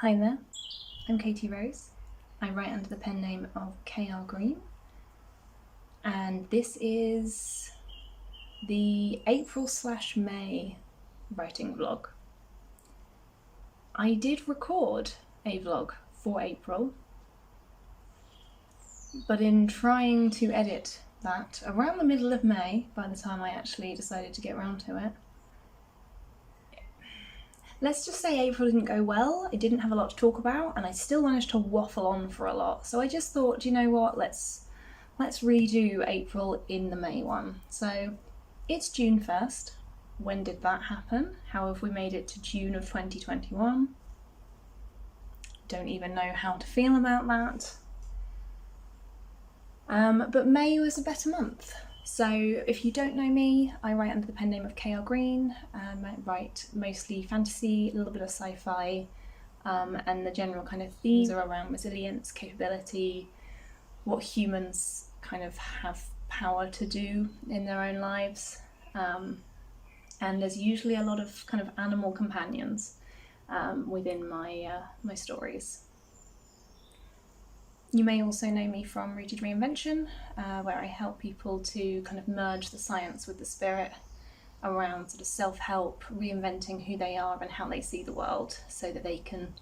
Hi there, I'm Katy-Rose. I write under the pen name of KR Green, and this is the April/May writing vlog. I did record a vlog for April, but in trying to edit that around the middle of May, by the time I actually decided to get around to it, let's just say April didn't go well. I didn't have a lot to talk about, and I still managed to waffle on for a lot. So I just thought, you know what, let's redo April in the May one. So it's June 1st. When did that happen? How have we made it to June of 2021? Don't even know how to feel about that. But May was a better month. So if you don't know me, I write under the pen name of KR Green. I write mostly fantasy, a little bit of sci-fi, and the general kind of themes are around resilience, capability, what humans kind of have power to do in their own lives. And there's usually a lot of kind of animal companions within my stories. You may also know me from Rooted Reinvention, where I help people to kind of merge the science with the spirit around sort of self-help, reinventing who they are and how they see the world, so that they can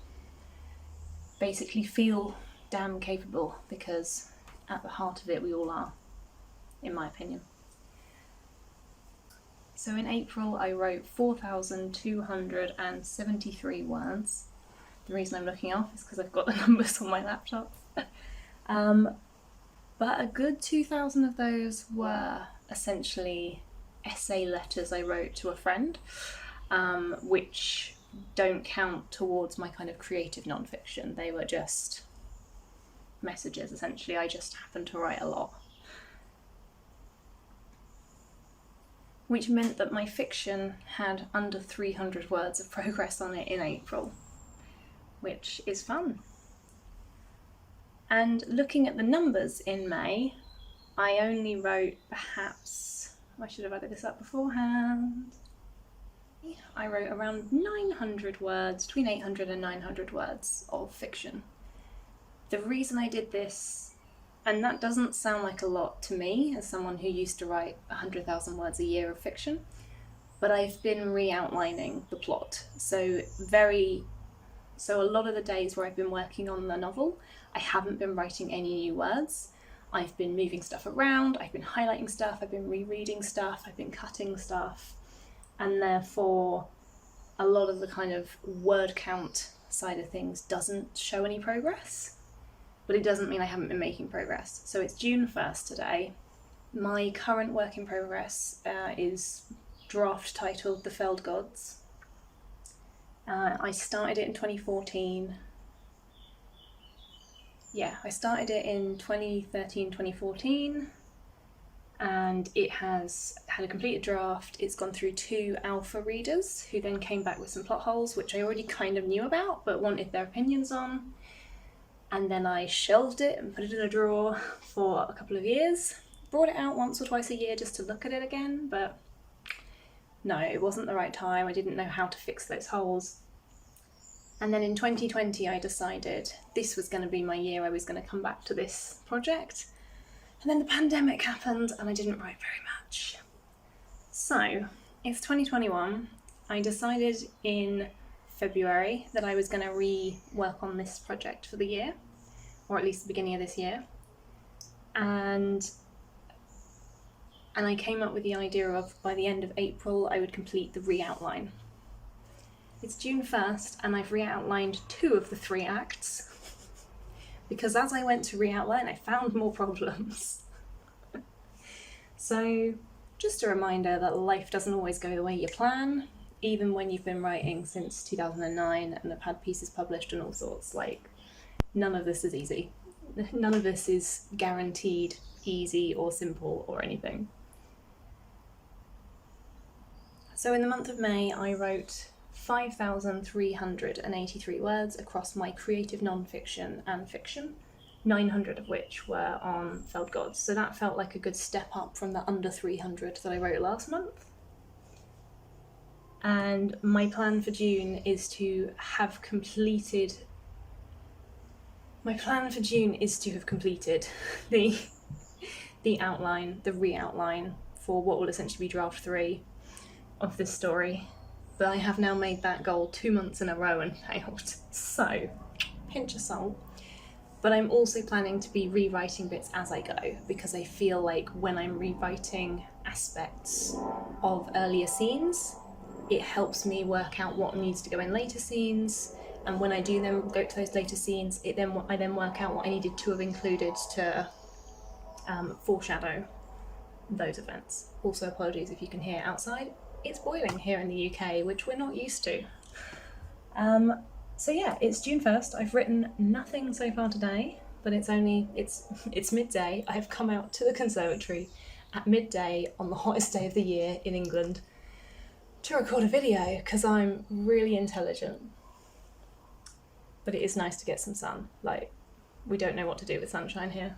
basically feel damn capable, because at the heart of it we all are, in my opinion. So in April I wrote 4,273 words. The reason I'm looking off is because I've got the numbers on my laptop. But a good 2,000 of those were essentially essay letters I wrote to a friend, which don't count towards my kind of creative non-fiction. They were just messages, essentially. I just happened to write a lot. Which meant that my fiction had under 300 words of progress on it in April, which is fun. And looking at the numbers in May, I only wrote perhaps, I should have added this up beforehand, I wrote around 900 words, between 800 and 900 words of fiction. The reason I did this, and that doesn't sound like a lot to me as someone who used to write 100,000 words a year of fiction, but I've been re-outlining the plot. So a lot of the days where I've been working on the novel, I haven't been writing any new words. I've been moving stuff around, I've been highlighting stuff, I've been rereading stuff, I've been cutting stuff, and therefore a lot of the kind of word count side of things doesn't show any progress, but it doesn't mean I haven't been making progress. So it's June 1st today. My current work in progress is draft titled The Felled Gods. I started it in 2014. I started it in 2013, 2014, and it has had a completed draft. It's gone through 2 alpha readers who then came back with some plot holes, which I already kind of knew about but wanted their opinions on. And then I shelved it and put it in a drawer for a couple of years. Brought it out once or twice a year just to look at it again, but no, it wasn't the right time. I didn't know how to fix those holes. And then in 2020 I decided this was going to be my year. I was going to come back to this project. And then the pandemic happened and I didn't write very much. So it's 2021. I decided in February that I was going to re-work on this project for the year, or at least the beginning of this year. And I came up with the idea of, by the end of April, I would complete the re-outline. It's June 1st and I've re-outlined 2 of the 3 acts, because as I went to re-outline I found more problems. So just a reminder that life doesn't always go the way you plan, even when you've been writing since 2009 and have had pieces published and all sorts. Like, none of this is easy. None of this is guaranteed easy or simple or anything. So in the month of May I wrote 5,383 words across my creative non-fiction and fiction, 900 of which were on Felled Gods. So that felt like a good step up from the under 300 that I wrote last month. And my plan for June is to have completed My plan for June is to have completed the outline, the re-outline for what will essentially be draft 3 of this story. But I have now made that goal 2 months in a row and failed, so pinch of salt. But I'm also planning to be rewriting bits as I go, because I feel like when I'm rewriting aspects of earlier scenes, it helps me work out what needs to go in later scenes, and when I do then go to those later scenes, I then work out what I needed to have included to foreshadow those events. Also, apologies if you can hear outside. It's boiling here in the UK, which we're not used to. So yeah, it's June 1st. I've written nothing so far today, but it's midday. I have come out to the conservatory at midday on the hottest day of the year in England to record a video because I'm really intelligent. But it is nice to get some sun. Like, we don't know what to do with sunshine here.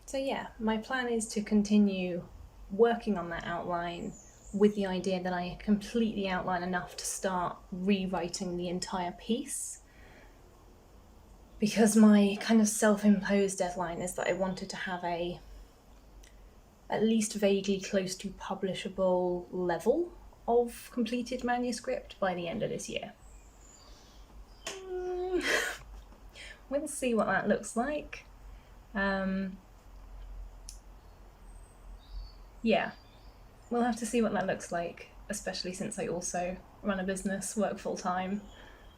So yeah, my plan is to continue working on that outline with the idea that I complete the outline enough to start rewriting the entire piece. Because my kind of self-imposed deadline is that I wanted to have at least vaguely close to publishable level of completed manuscript by the end of this year. We'll see what that looks like. Yeah, we'll have to see what that looks like, especially since I also run a business, work full time,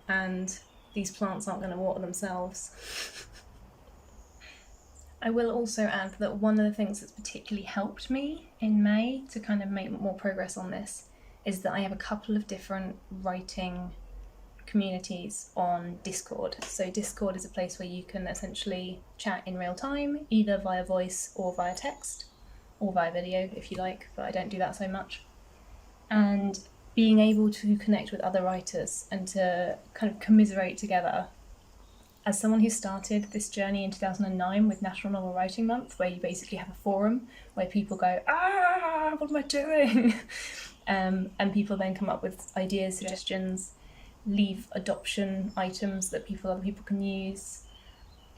and these plants aren't going to water themselves. I will also add that one of the things that's particularly helped me in May to kind of make more progress on this is that I have a couple of different writing communities on Discord. So Discord is a place where you can essentially chat in real time, either via voice or via text, or via video if you like, but I don't do that so much. And being able to connect with other writers and to kind of commiserate together. As someone who started this journey in 2009 with National Novel Writing Month, where you basically have a forum where people go, what am I doing? And people then come up with ideas, suggestions, leave adoption items that other people can use.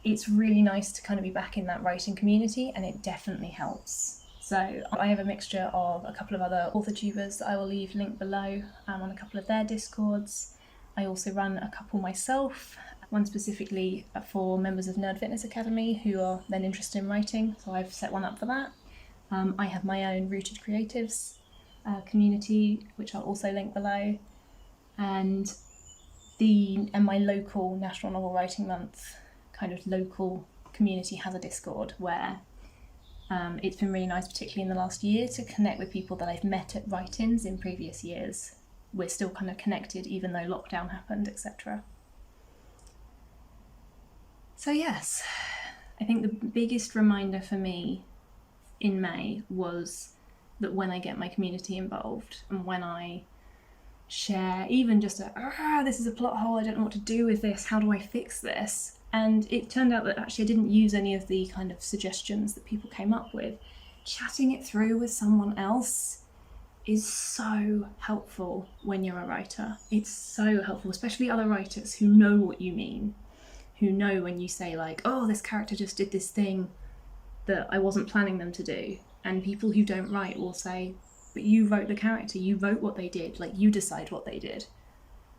It's really nice to kind of be back in that writing community, and it definitely helps. So I have a mixture of a couple of other authortubers that I will leave linked below on a couple of their Discords. I also run a couple myself, one specifically for members of Nerd Fitness Academy who are then interested in writing, so I've set one up for that. I have my own Rooted Creatives community, which I'll also link below, and my local National Novel Writing Month kind of local community has a Discord where it's been really nice, particularly in the last year, to connect with people that I've met at write-ins in previous years. We're still kind of connected even though lockdown happened, etc. So yes, I think the biggest reminder for me in May was that when I get my community involved and when I share even just this is a plot hole, I don't know what to do with this, how do I fix this? And it turned out that actually I didn't use any of the kind of suggestions that people came up with. Chatting it through with someone else is so helpful when you're a writer. It's so helpful, especially other writers who know what you mean, who know when you say like, oh, this character just did this thing that I wasn't planning them to do. And people who don't write will say, but you wrote the character, you wrote what they did, like you decide what they did.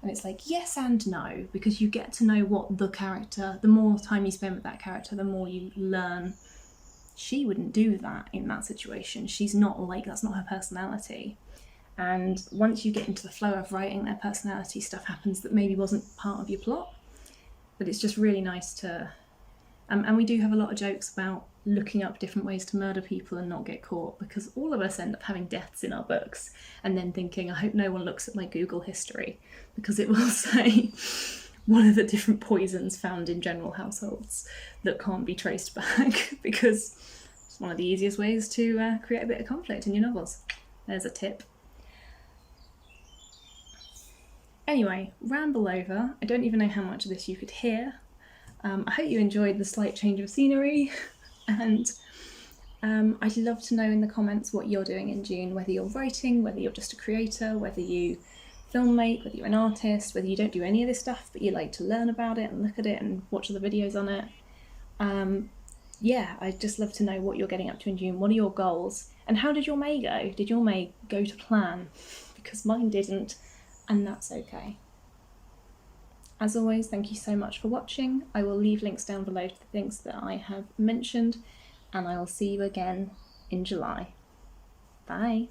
And it's like, yes and no, because you get to know what the character, the more time you spend with that character, the more you learn. She wouldn't do that in that situation. She's not like, that's not her personality. And once you get into the flow of writing their personality, stuff happens that maybe wasn't part of your plot. But it's just really nice to... and we do have a lot of jokes about looking up different ways to murder people and not get caught, because all of us end up having deaths in our books and then thinking, I hope no one looks at my Google history, because it will say one of the different poisons found in general households that can't be traced back, because it's one of the easiest ways to create a bit of conflict in your novels. There's a tip. Anyway, ramble over. I don't even know how much of this you could hear. I hope you enjoyed the slight change of scenery, and I'd love to know in the comments what you're doing in June, whether you're writing, whether you're just a creator, whether you film make, whether you're an artist, whether you don't do any of this stuff but you like to learn about it and look at it and watch other videos on it. Yeah, I'd just love to know what you're getting up to in June. What are your goals? And how did your May go? Did your May go to plan? Because mine didn't, and that's okay. As always, thank you so much for watching. I will leave links down below to the things that I have mentioned, and I will see you again in July. Bye.